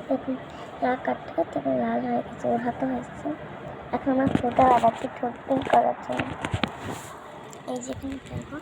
দেখুন কাটতে কাটতে লাল হয়ে গেছে, ওর হাতে হয়েছে। এখন আমার ঠোঁটে লাগাচ্ছি ঠোঁট পিঙ্ক করার জন্য। এই যেখানে ফেলবো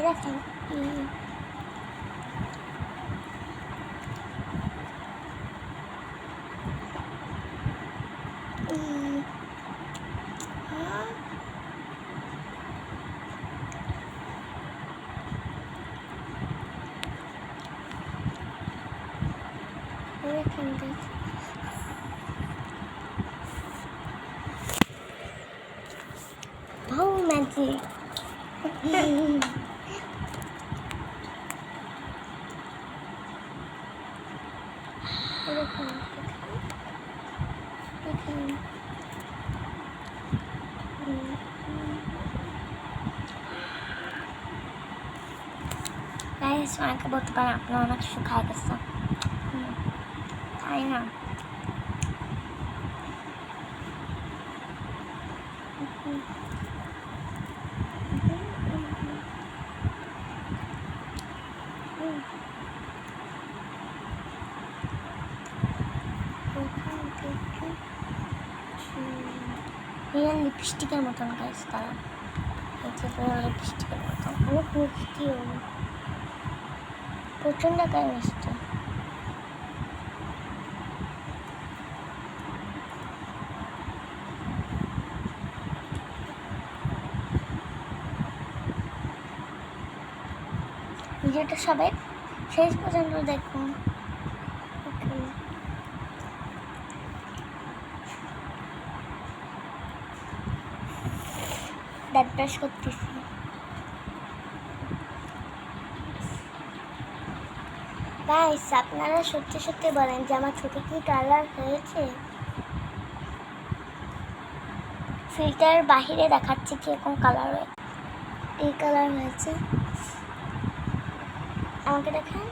দেখেন Oh, magic. Guys, অনেকে বলতে পারেন আপনার অনেক শুকায় গেছে, তাই না? লিপস্টিকের মতন গাইস, তারা লিপস্টিকের মতন অনেক মিষ্টিও, প্রচণ্ড গায়ে মিষ্টি। ভিডিওটা সবাই শেষ পর্যন্ত দেখুন। দাঁত ব্রাশ করতেছি। গাইস, আপনারা সত্যি সত্যি বলেন যে আমার ছোট কি কালার হয়েছে? ফিল্টার বাহিরে দেখাচ্ছি কিরকম কালার হয়েছে। এই কালার হয়েছে, আমাকে দেখেন।